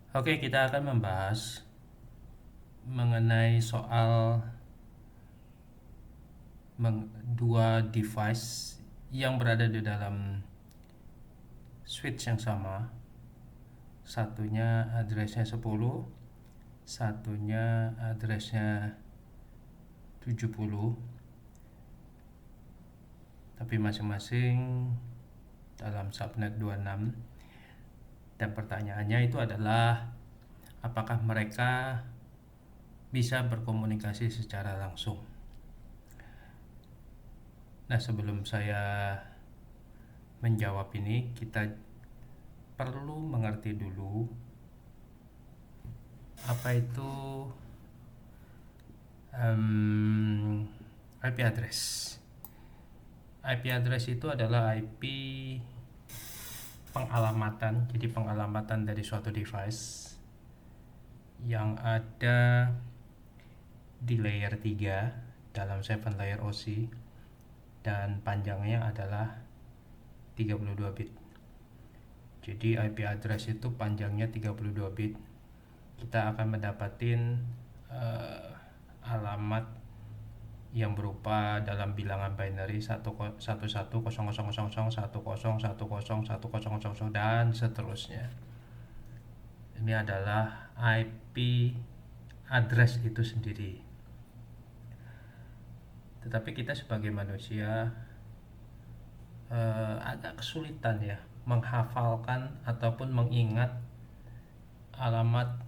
Oke, kita akan membahas mengenai soal dua device yang berada di dalam switch yang sama. Satunya addressnya 10, satunya addressnya 70, tapi masing-masing dalam subnet 26. Dan pertanyaannya itu adalah apakah mereka bisa berkomunikasi secara langsung. Nah, sebelum saya menjawab ini, kita perlu mengerti dulu apa itu IP address. IP address itu adalah IP pengalamatan, jadi pengalamatan dari suatu device yang ada di layer 3 dalam 7 layer OC dan panjangnya adalah 32 bit. Jadi IP address itu panjangnya 32 bit. Kita akan mendapatkan alamat yang berupa dalam bilangan binary 11000010101010 dan seterusnya. Ini adalah IP address itu sendiri. Tetapi kita sebagai manusia agak kesulitan ya menghafalkan ataupun mengingat alamat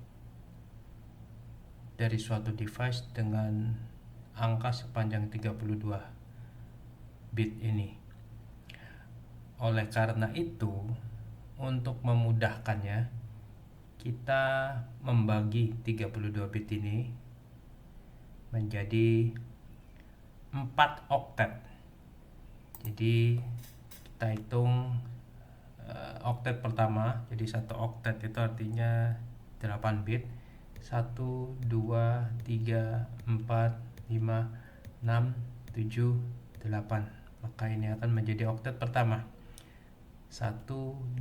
dari suatu device dengan angka sepanjang 32 bit ini. Oleh karena itu, untuk memudahkannya, kita membagi 32 bit ini menjadi 4 oktet. Jadi kita hitung oktet pertama, jadi satu oktet itu artinya 8 bit. 1, 2, 3, 4, 5, 6, 7, 8. Maka ini akan menjadi oktet pertama. 1,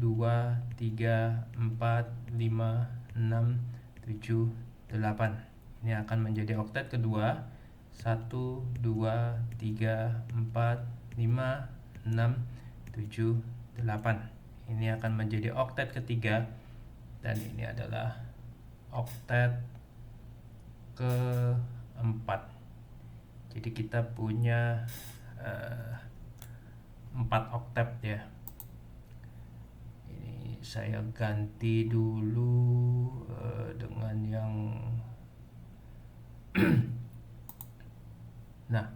2, 3, 4, 5, 6, 7, 8. Ini akan menjadi oktet kedua. 1, 2, 3, 4, 5, 6, 7, 8. Ini akan menjadi oktet ketiga. Dan ini adalah oktet keempat. Jadi kita punya 4 oktet ya. Ini saya ganti dulu dengan yang nah,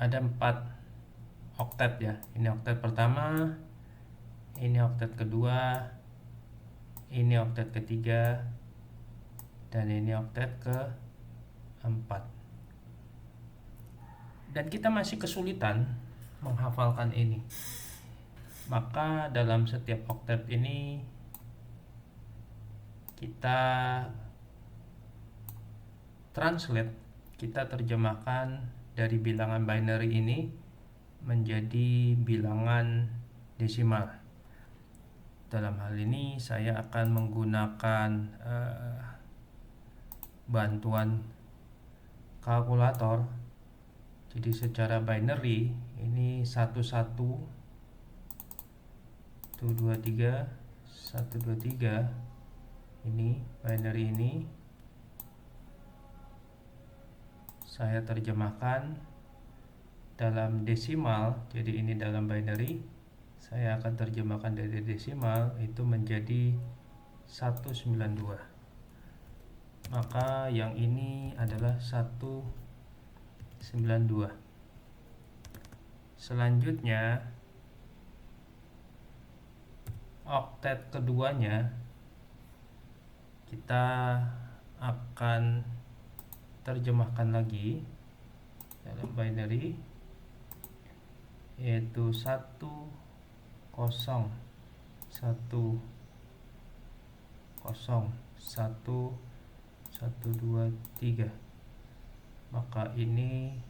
ada 4 oktet ya. Ini oktet pertama, ini oktet kedua, ini oktet ketiga, dan ini oktet keempat. Dan kita masih kesulitan menghafalkan ini. Maka dalam setiap oktet ini kita translate, kita terjemahkan dari bilangan binary ini menjadi bilangan desimal. Dalam hal ini saya akan menggunakan bantuan kalkulator. Jadi secara binary ini 11 123 123 ini binary ini saya terjemahkan dalam desimal. Jadi ini dalam binary, saya akan terjemahkan dari desimal itu menjadi 192. Maka yang ini adalah 192. Selanjutnya oktet keduanya kita akan terjemahkan lagi dalam binary, yaitu 1 0 1 0 1 1 2 3. Maka ini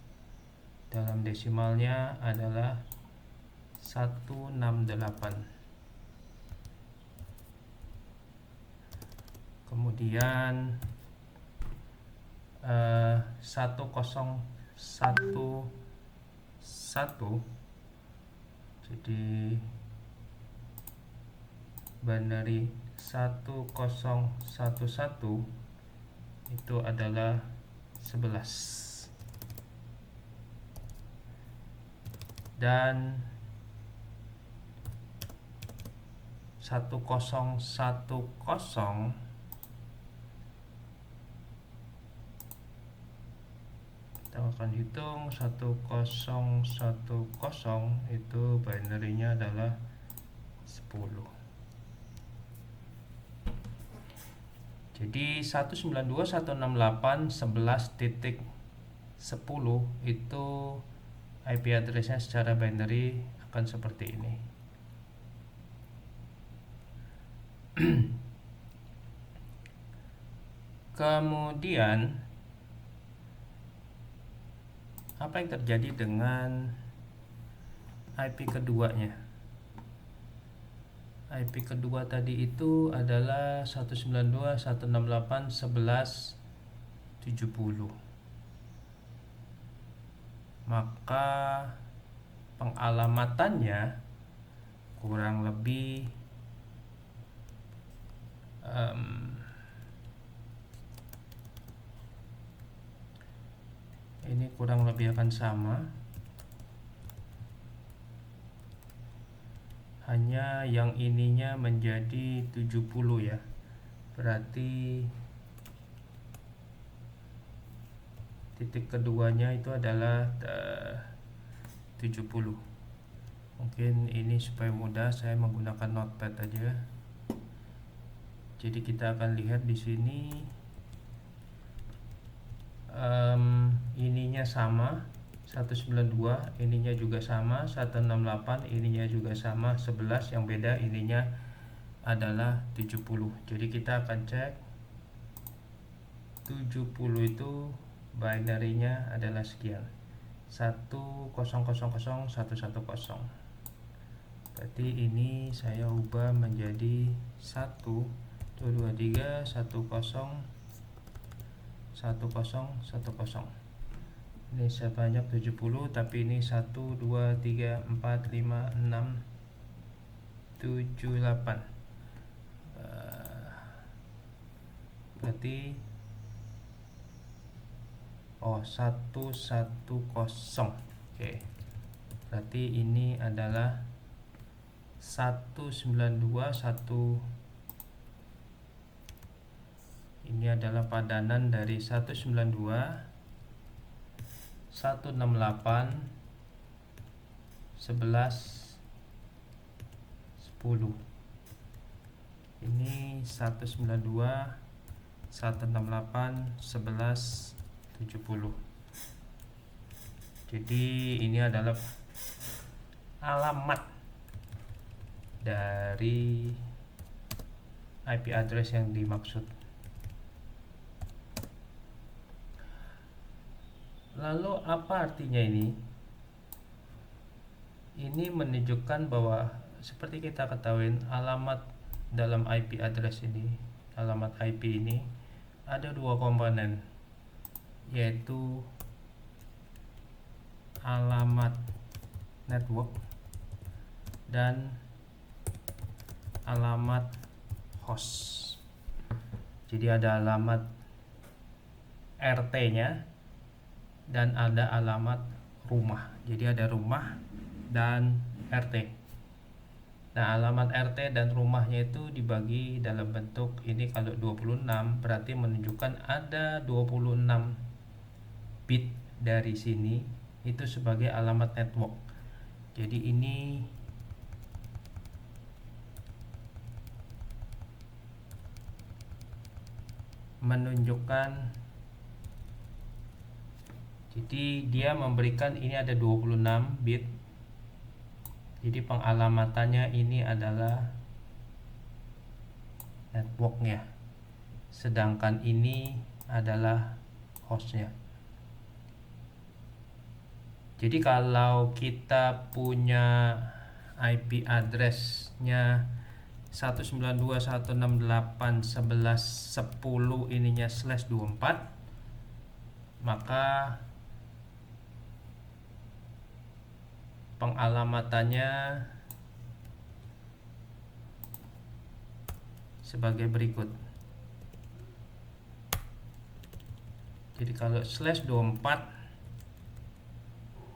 dalam desimalnya adalah 168. kemudian 1011, jadi binary 1011 itu adalah 11, dan 1010 kita akan hitung 1010 itu binary-nya adalah 10. Jadi 192.168.11.10 itu IP address-nya secara binary akan seperti ini. Kemudian apa yang terjadi dengan IP keduanya? IP kedua tadi itu adalah 192.168.11.70. Maka pengalamatannya kurang lebih ini kurang lebih akan sama, hanya yang ininya menjadi 70 ya. Berarti titik keduanya itu adalah 70. Mungkin ini supaya mudah saya menggunakan notepad aja. Jadi kita akan lihat di sini ininya sama 192, ininya juga sama 168, ininya juga sama 11, yang beda ininya adalah 70. Jadi kita akan cek 70 itu binary-nya adalah sekian, 10000110. Berarti ini saya ubah menjadi 1 2 3 10 1010. Ini sebanyak 70, tapi ini 1 2 3 4 5 6 7 8. Berarti 110. Oke. Berarti ini adalah 192. Ini adalah padanan dari 192, 168, 11, 10. Ini 192, 168, 11, 70. Jadi ini adalah alamat dari IP address yang dimaksud. Lalu apa artinya ini? Ini menunjukkan bahwa seperti kita ketahui, alamat dalam IP address ini, alamat IP ini ada dua komponen, yaitu alamat network dan alamat host. Jadi ada alamat RT-nya dan ada alamat rumah. Jadi ada rumah dan RT. Nah, alamat RT dan rumahnya itu dibagi dalam bentuk ini. Kalau 26 berarti menunjukkan ada 26 bit dari sini itu sebagai alamat network. Jadi ini menunjukkan, jadi dia memberikan ini ada 26 bit. Jadi pengalamatannya ini adalah networknya, sedangkan ini adalah hostnya. Jadi kalau kita punya IP address-nya 192.168.11.10 ininya /24, maka pengalamatannya sebagai berikut. Jadi kalau /24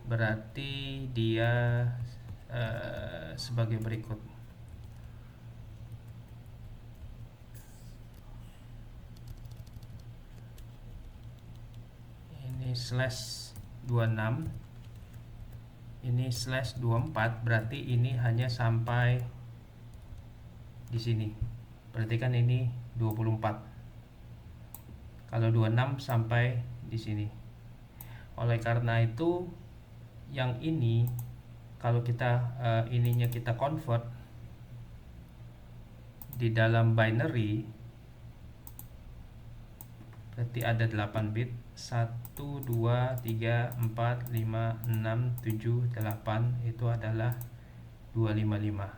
berarti dia sebagai berikut. Ini /26, ini /24, berarti ini hanya sampai di sini. Berarti kan ini 24. Kalau 26 sampai di sini. Oleh karena itu yang ini kalau kita ininya kita convert di dalam binary, berarti ada 8 bit. 1 2 3 4 5 6 7 8 itu adalah 255.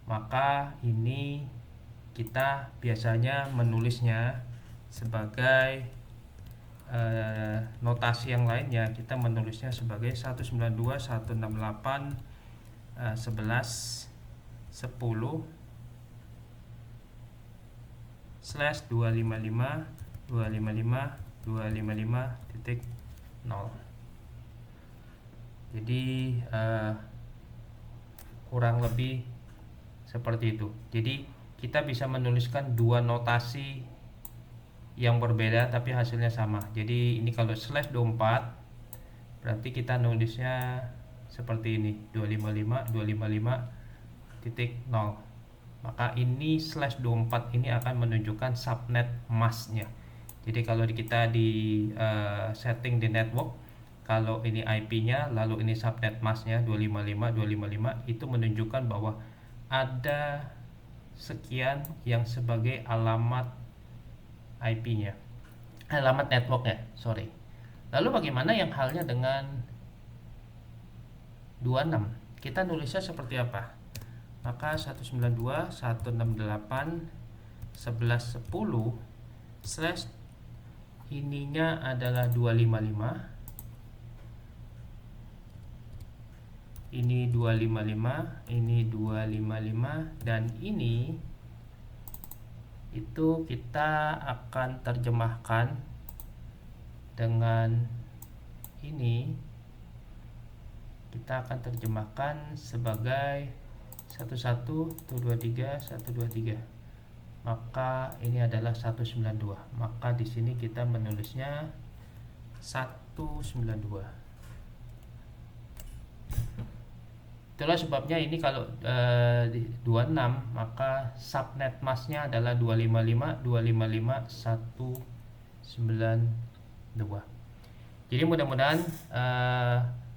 Maka ini kita biasanya menulisnya sebagai notasi yang lainnya, kita menulisnya sebagai 192.168/10/255/255/255.0. Jadi kurang lebih seperti itu. Jadi kita bisa menuliskan dua notasi yang berbeda tapi hasilnya sama. Jadi ini kalau /24 berarti kita nulisnya seperti ini, 255.255.0. Maka ini /24 ini akan menunjukkan subnet masknya. Jadi kalau kita di setting di network, kalau ini IP-nya lalu ini subnet masknya 255.255, itu menunjukkan bahwa ada sekian yang sebagai alamat IP-nya, alamat networknya, sorry. Lalu bagaimana yang halnya dengan 26? Kita nulisnya seperti apa? Maka 192.168.11.10 ininya adalah 255, ini 255, ini 255, dan ini itu kita akan terjemahkan dengan ini, kita akan terjemahkan sebagai 11.123.123. Maka ini adalah 192. Maka di sini kita menulisnya 192. Itulah sebabnya ini kalau 26 maka subnet masknya adalah 255.255.192. Jadi mudah-mudahan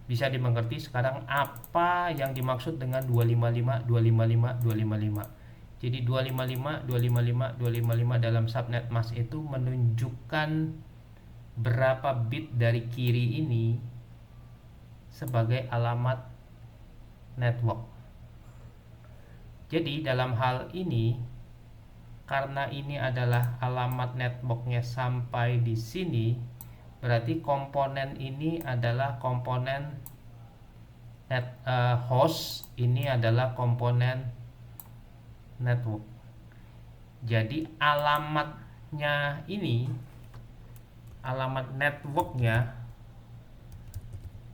bisa dimengerti sekarang apa yang dimaksud dengan 255.255.255. Jadi 255.255.255 dalam subnet mask itu menunjukkan berapa bit dari kiri ini sebagai alamat network. Jadi dalam hal ini, karena ini adalah alamat networknya sampai di sini, berarti komponen ini adalah komponen host, ini adalah komponen network. Jadi alamatnya ini, alamat networknya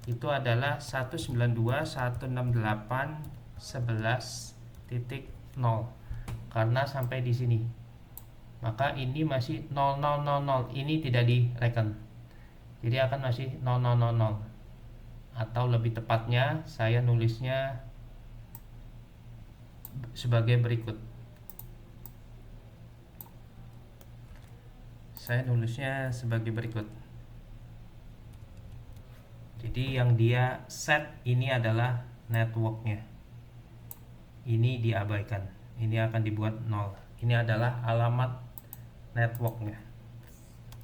itu adalah 192.168.11.0 karena sampai di sini. Maka ini masih 0000, ini tidak direken. Jadi akan masih 0000. Atau lebih tepatnya saya nulisnya sebagai berikut. Saya nulisnya sebagai berikut. Jadi yang dia set ini adalah networknya, ini diabaikan, ini akan dibuat 0. Ini adalah alamat networknya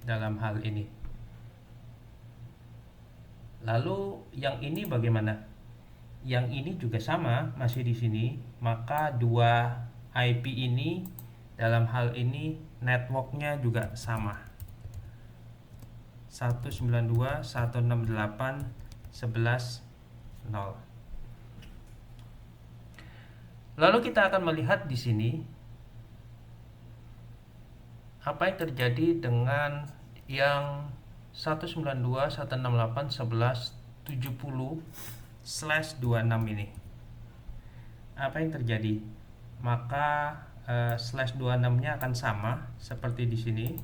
dalam hal ini. Lalu yang ini bagaimana? Yang ini juga sama, masih di sini, maka dua IP ini dalam hal ini networknya juga sama, 192.168.11.0. Lalu kita akan melihat di sini apa yang terjadi dengan yang 192.168.11.70/26 ini. Apa yang terjadi? Maka /26-nya akan sama seperti di sini,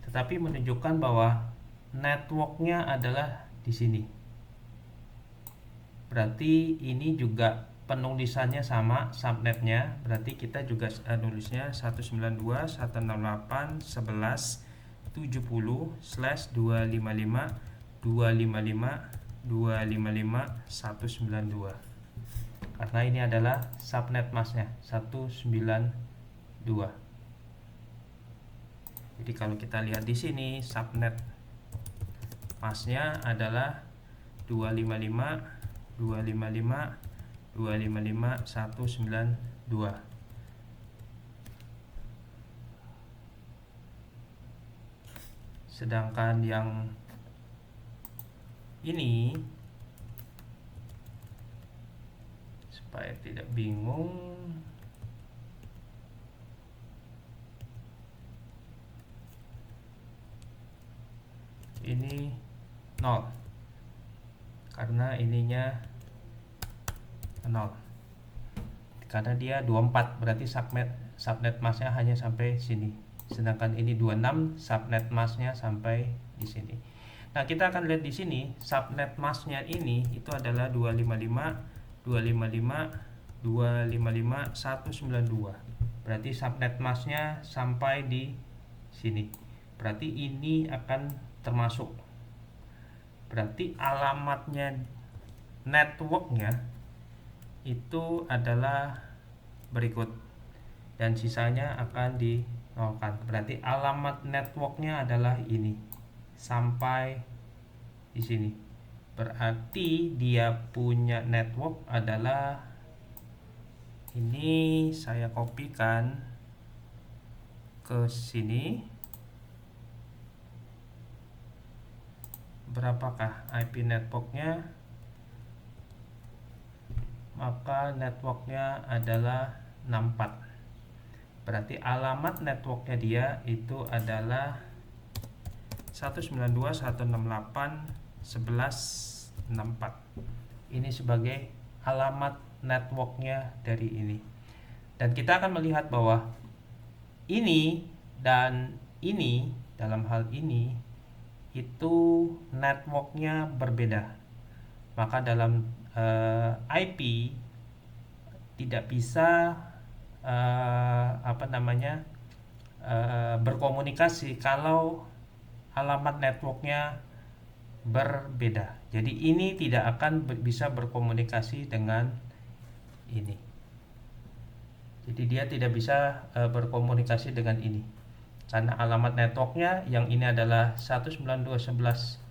tetapi menunjukkan bahwa networknya adalah di sini. Berarti ini juga penulisannya sama, subnetnya. Berarti kita juga nulisnya 192.168.11.255.255.255.192. Karena ini adalah subnet masknya 192. Jadi kalau kita lihat di sini subnet masknya adalah 255.255.255.192. Sedangkan yang ini, supaya tidak bingung, ini 0 karena ininya 0, karena dia 24, berarti subnet masknya hanya sampai sini. Sedangkan ini 26, subnet masknya sampai di sini. Nah, kita akan lihat di sini subnet masknya ini itu adalah 255.255.255.192. Berarti subnet masknya sampai di sini. Berarti ini akan termasuk. Berarti alamatnya networknya itu adalah berikut, dan sisanya akan dinolkan. Berarti alamat networknya adalah ini sampai di sini. Berarti dia punya network adalah ini. Saya kopikan ke sini. Berapakah IP networknya? Maka networknya adalah 64. Berarti alamat networknya dia itu adalah 192.168.11.64. Ini sebagai alamat networknya dari ini. Dan kita akan melihat bahwa ini dan ini, dalam hal ini itu networknya berbeda. Maka dalam IP tidak bisa berkomunikasi kalau alamat networknya berbeda. Jadi ini tidak akan bisa berkomunikasi dengan ini. Jadi dia tidak bisa berkomunikasi dengan ini, karena alamat networknya yang ini adalah 192.11.0,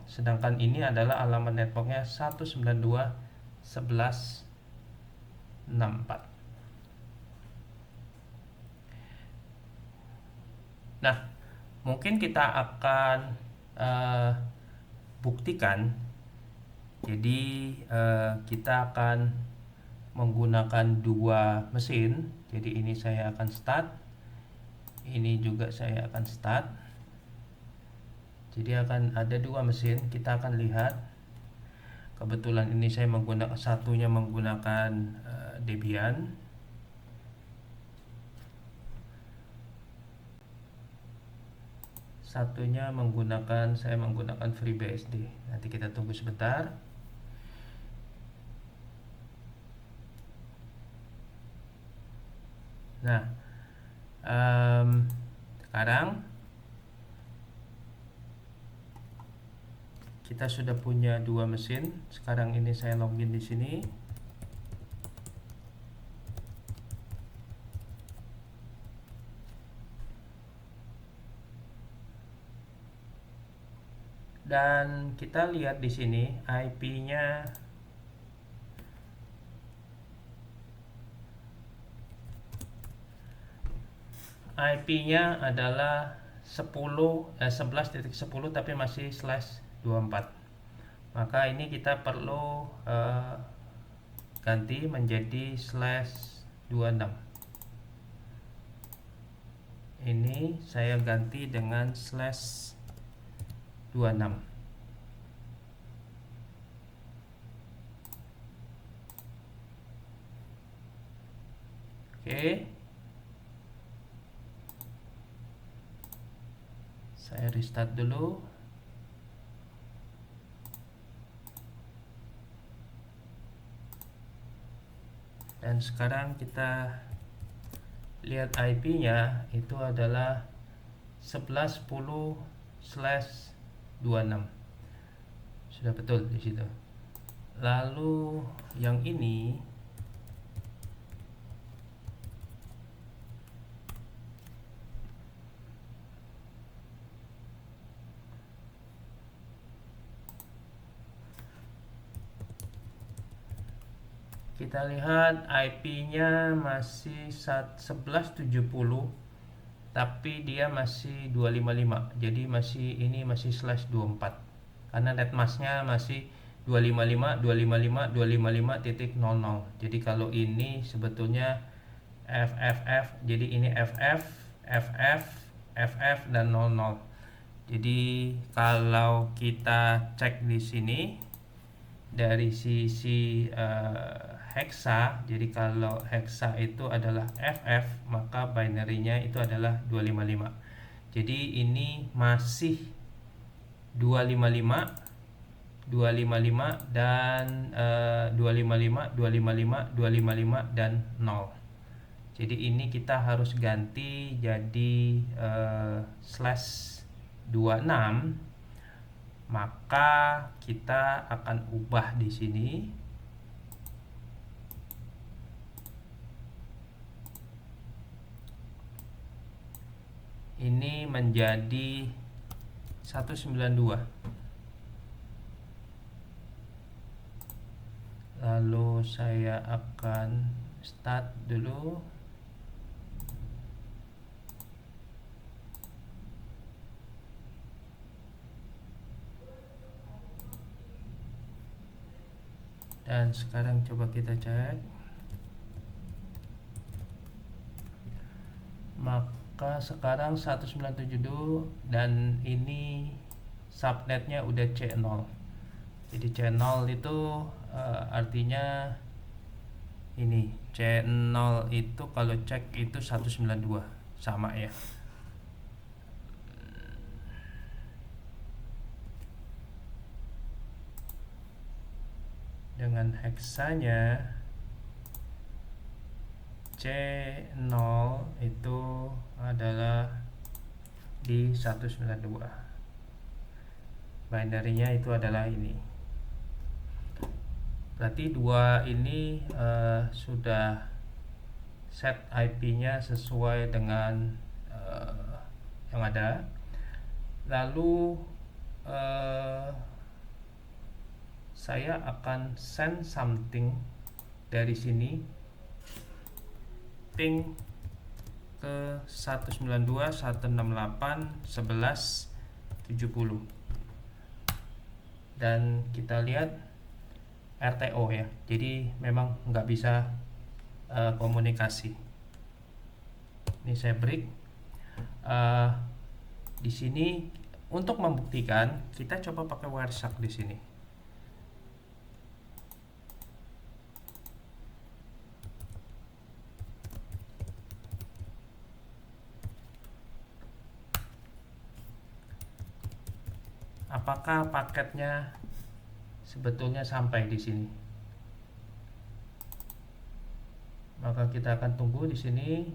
sedangkan ini adalah alamat networknya 192.11.64. Nah, mungkin kita akan buktikan. Jadi kita akan menggunakan dua mesin. Jadi ini saya akan start, ini juga saya akan start. Jadi akan ada dua mesin. Kita akan lihat. Kebetulan ini saya menggunakan satunya menggunakan Debian. Satunya saya menggunakan FreeBSD. Nanti kita tunggu sebentar. Nah, sekarang kita sudah punya dua mesin. Sekarang ini saya login di sini. Dan kita lihat di sini IP-nya IP-nya adalah 11.10 tapi masih /24. Maka ini kita perlu ganti menjadi /26. Ini saya ganti dengan /26. Oke, saya restart dulu. Dan sekarang kita lihat IP-nya itu adalah 1110/26. Sudah betul di situ. Lalu yang ini kita lihat IP-nya masih 1170 tapi dia masih 255. Jadi ini masih /24 karena netmasknya masih 255.255.255.00. Jadi kalau ini sebetulnya FFF, jadi ini FF, FF, FF dan 00. Jadi kalau kita cek di sini dari sisi hexa, jadi kalau hexa itu adalah FF, maka binary-nya itu adalah 255. Jadi ini masih 255 dan 255 dan 0. Jadi ini kita harus ganti jadi /26. Maka kita akan ubah di sini. Ini menjadi 192. Lalu saya akan start dulu. Dan sekarang coba kita cek. Maka sekarang 192 dan ini subnetnya udah C0. Jadi C0 itu artinya ini C0 itu kalau cek itu 192 sama ya. Dengan heksanya C0 itu adalah di 192. Binary-nya itu adalah ini. Berarti dua ini sudah set IP-nya sesuai dengan yang ada. Lalu saya akan send something dari sini, ping ke 192.168.11.70 dan kita lihat RTO ya, jadi memang nggak bisa komunikasi. Ini saya break. Di sini untuk membuktikan kita coba pakai Wireshark di sini. Apakah paketnya sebetulnya sampai di sini? Maka kita akan tunggu di sini.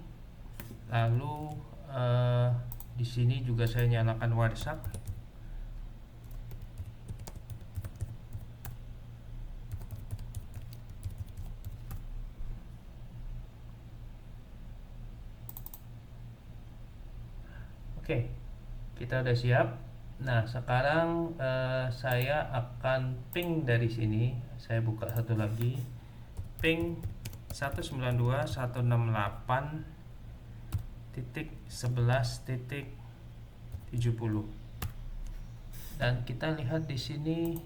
Lalu di sini juga saya nyalakan Wireshark. Oke, kita udah siap. Nah, sekarang saya akan ping dari sini. Saya buka satu lagi. Ping 192.168.11.70 11.11.70. Dan kita lihat di sini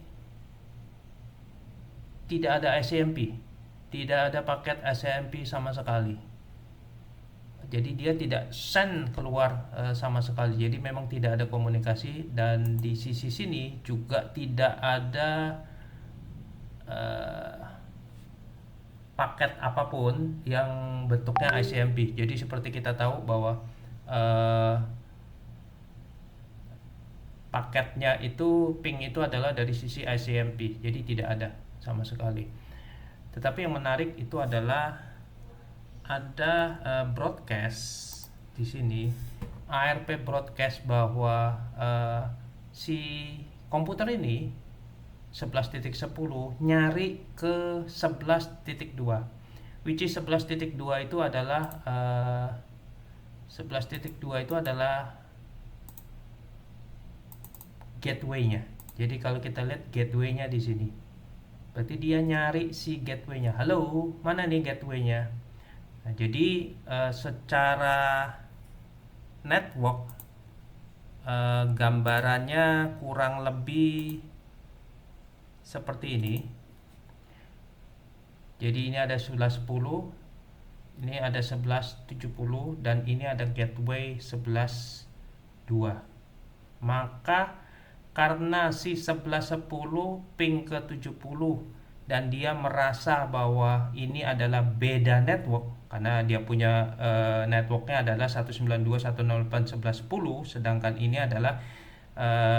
tidak ada ICMP, tidak ada paket ICMP sama sekali. Jadi dia tidak send keluar sama sekali. Jadi memang tidak ada komunikasi, dan di sisi sini juga tidak ada paket apapun yang bentuknya ICMP. Jadi seperti kita tahu bahwa paketnya itu ping itu adalah dari sisi ICMP, jadi tidak ada sama sekali. Tetapi yang menarik itu adalah ada broadcast di sini, ARP broadcast bahwa si komputer ini 11.10 nyari ke 11.2, which is 11.2 itu adalah 11.2 itu adalah gateway-nya. Jadi kalau kita lihat gateway-nya di sini, berarti dia nyari si gateway-nya. Halo, mana nih gateway-nya? Nah, jadi secara network gambarannya kurang lebih seperti ini. Jadi ini ada 11.10, ini ada 11.70, dan ini ada gateway 11.2. Maka karena si 11.10 ping ke 70 dan dia merasa bahwa ini adalah beda network, karena dia punya networknya adalah 192.168.11.10, sedangkan ini adalah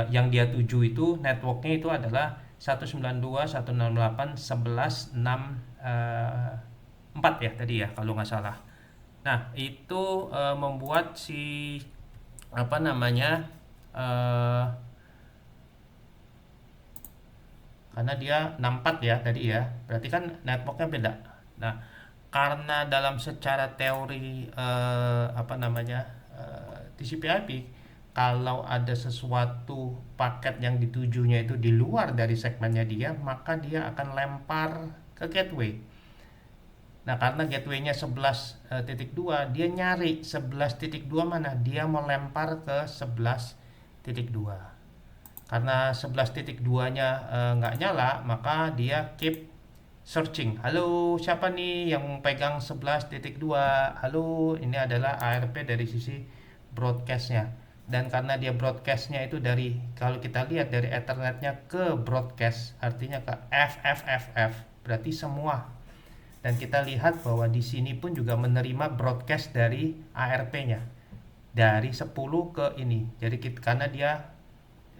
yang dia tuju itu networknya itu adalah 192.168.11.6 4 ya tadi ya kalau nggak salah. Nah itu membuat si apa namanya karena dia 64 ya tadi ya, berarti kan networknya beda. Nah karena dalam secara teori TCP/IP, kalau ada sesuatu paket yang ditujunya itu di luar dari segmennya dia, maka dia akan lempar ke gateway. Nah karena gateway-nya 11.2, dia nyari 11.2 mana, dia mau lempar ke 11.2. Karena 11.2-nya nggak nyala, maka dia keep searching. Halo, siapa nih yang pegang 11.2? Halo, ini adalah ARP dari sisi broadcast-nya. Dan karena dia broadcast-nya itu dari, kalau kita lihat dari Ethernet-nya ke broadcast, artinya ke FFFF, berarti semua. Dan kita lihat bahwa di sini pun juga menerima broadcast dari ARP-nya. Dari 10 ke ini. Jadi karena dia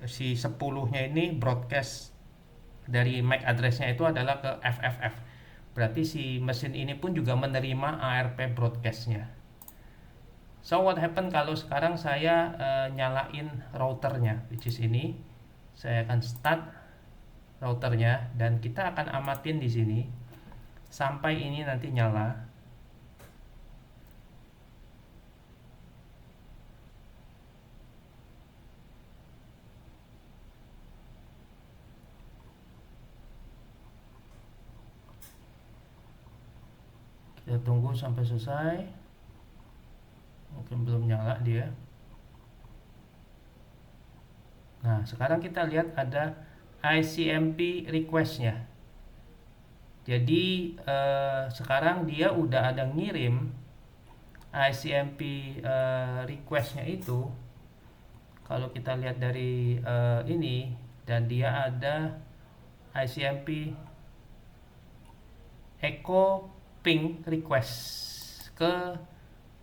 si 10-nya ini broadcast dari MAC address-nya itu adalah ke FFF. Berarti si mesin ini pun juga menerima ARP broadcast-nya. So what happen kalau sekarang saya nyalain routernya, which is ini. Saya akan start routernya dan kita akan amatin di sini sampai ini nanti nyala. Kita tunggu sampai selesai. Mungkin belum nyala dia. Nah sekarang kita lihat ada ICMP request-nya. Jadi sekarang dia udah ada ngirim ICMP request-nya itu. Kalau kita lihat dari ini, dan dia ada ICMP echo ping request ke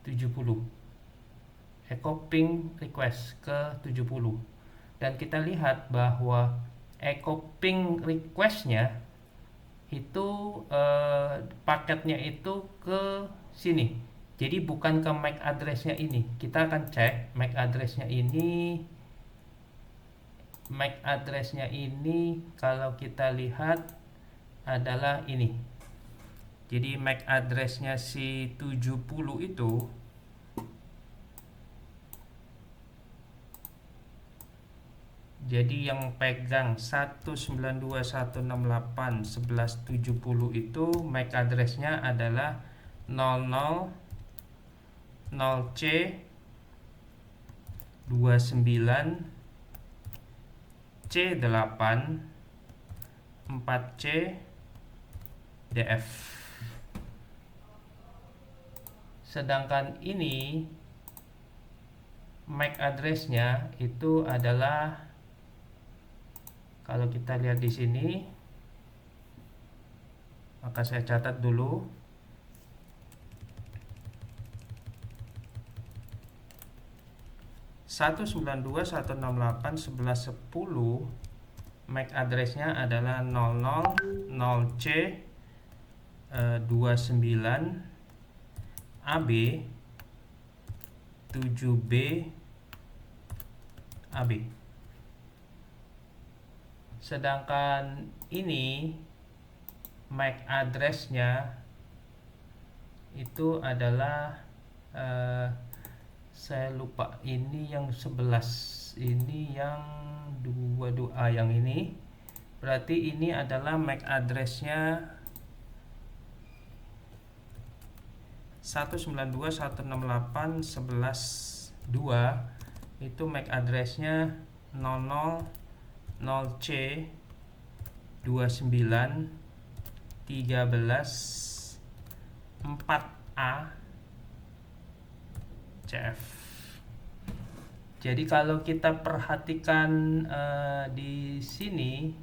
70, echo ping request ke 70. Dan kita lihat bahwa echo ping request-nya itu paketnya itu ke sini. Jadi bukan ke MAC address-nya ini. Kita akan cek MAC address-nya ini. MAC address-nya ini kalau kita lihat adalah ini. Jadi MAC address-nya si 70 itu jadi yang pegang 192.168.11.70 itu MAC address-nya adalah 00 0C 29 C8 4C DF. Sedangkan ini MAC address-nya itu adalah, kalau kita lihat di sini, maka saya catat dulu. Satu 192.168.11.10 MAC address-nya adalah 000C 29 AB 7B AB. Sedangkan ini MAC address-nya itu adalah saya lupa, ini yang 11, ini yang 22A, yang ini berarti ini adalah MAC address-nya 192.168.11.2, itu MAC address-nya 000C 29 13 4A CF. Jadi kalau kita perhatikan di sini,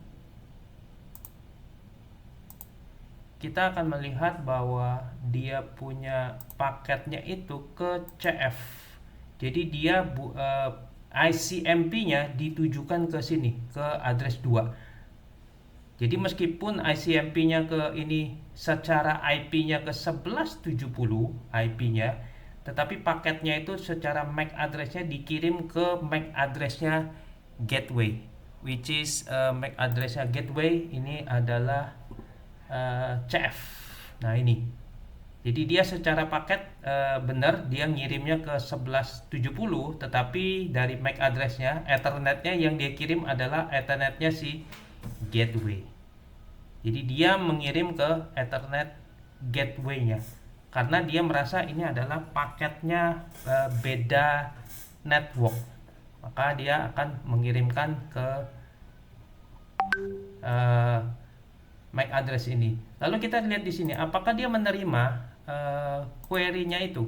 kita akan melihat bahwa dia punya paketnya itu ke CF. Jadi dia ICMP-nya ditujukan ke sini, ke address 2. Jadi meskipun ICMP-nya ke ini secara IP-nya ke 1170 IP-nya, tetapi paketnya itu secara MAC address-nya dikirim ke MAC address-nya gateway, which is MAC address-nya gateway ini adalah CF. Nah ini, jadi dia secara paket benar dia ngirimnya ke 1170, tetapi dari MAC address-nya, Ethernet-nya yang dia kirim adalah Ethernet-nya si gateway. Jadi dia mengirim ke Ethernet gateway-nya, karena dia merasa ini adalah paketnya beda network, maka dia akan mengirimkan ke MAC address ini. Lalu kita lihat di sini, apakah dia menerima query-nya itu?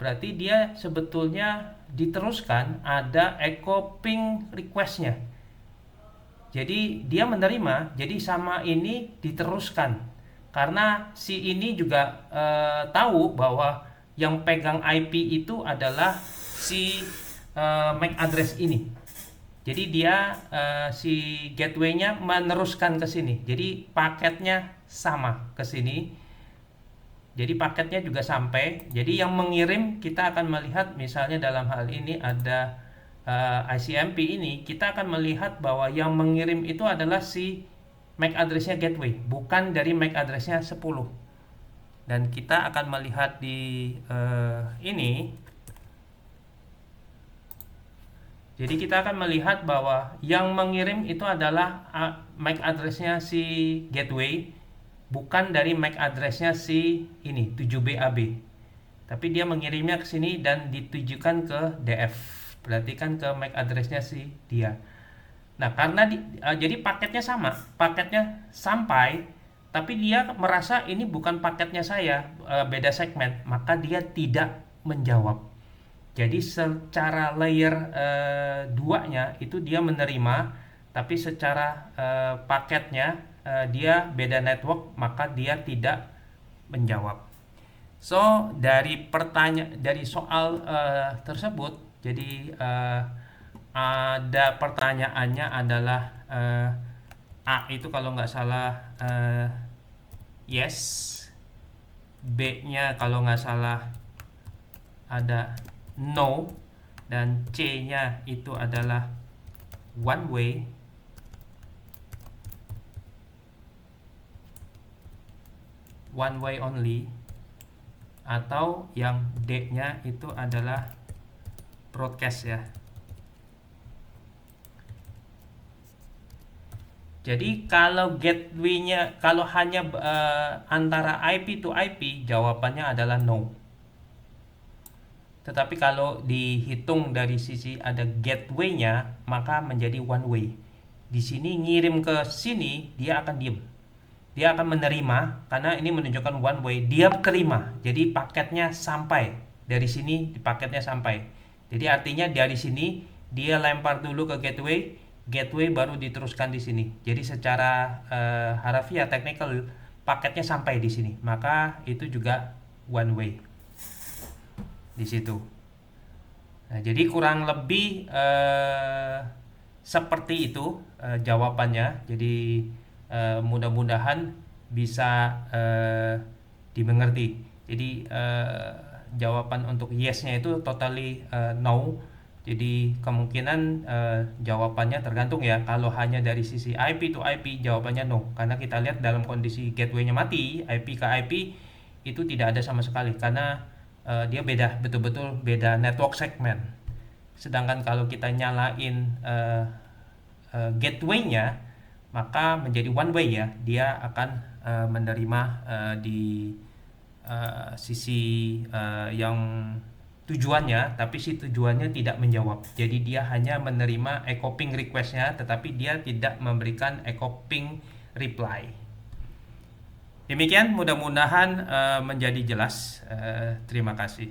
Berarti dia sebetulnya diteruskan ada echo ping request-nya. Jadi dia menerima, jadi sama ini diteruskan. Karena si ini juga tahu bahwa yang pegang IP itu adalah si MAC address ini. Jadi dia si gateway-nya meneruskan ke sini. Jadi paketnya sama ke sini. Jadi paketnya juga sampai. Jadi yang mengirim, kita akan melihat misalnya dalam hal ini ada ICMP ini, kita akan melihat bahwa yang mengirim itu adalah si MAC address-nya gateway, bukan dari MAC address-nya 10. Dan kita akan melihat di ini. Jadi kita akan melihat bahwa yang mengirim itu adalah MAC address-nya si gateway, bukan dari MAC address-nya si ini 7BAB. Tapi dia mengirimnya ke sini dan ditujukan ke DF. Berarti kan ke MAC address-nya si dia. Nah, karena jadi paketnya sama, paketnya sampai, tapi dia merasa ini bukan paketnya saya, beda segmen, maka dia tidak menjawab. Jadi secara layer 2-nya itu dia menerima, tapi secara paketnya dia beda network, maka dia tidak menjawab. So dari soal tersebut, jadi ada pertanyaannya adalah A itu kalau nggak salah yes, B-nya kalau nggak salah ada no, dan C-nya itu adalah one way only, atau yang D-nya itu adalah broadcast ya. Jadi kalau gateway-nya, kalau hanya antara IP to IP, jawabannya adalah no. Tetapi kalau dihitung dari sisi ada gateway-nya, maka menjadi one way. Di sini ngirim ke sini, dia akan diem. Dia akan menerima, karena ini menunjukkan one way. Dia terima, jadi paketnya sampai. Dari sini paketnya sampai. Jadi artinya dari sini dia lempar dulu ke gateway, gateway baru diteruskan di sini. Jadi secara harafiah technical paketnya sampai di sini, maka itu juga one way di situ. Nah, jadi kurang lebih seperti itu jawabannya. Jadi mudah-mudahan bisa dimengerti. Jadi jawaban untuk yes-nya itu totally no. Jadi kemungkinan jawabannya tergantung ya. Kalau hanya dari sisi IP to IP, jawabannya no. Karena kita lihat dalam kondisi gateway-nya mati, IP ke IP itu tidak ada sama sekali. Karena dia beda, betul-betul beda network segment. Sedangkan kalau kita nyalain gateway-nya, maka menjadi one way ya. Dia akan menerima di sisi yang tujuannya, tapi si tujuannya tidak menjawab. Jadi dia hanya menerima echo ping request-nya, tetapi dia tidak memberikan echo ping reply. Demikian, mudah-mudahan menjadi jelas. Terima kasih.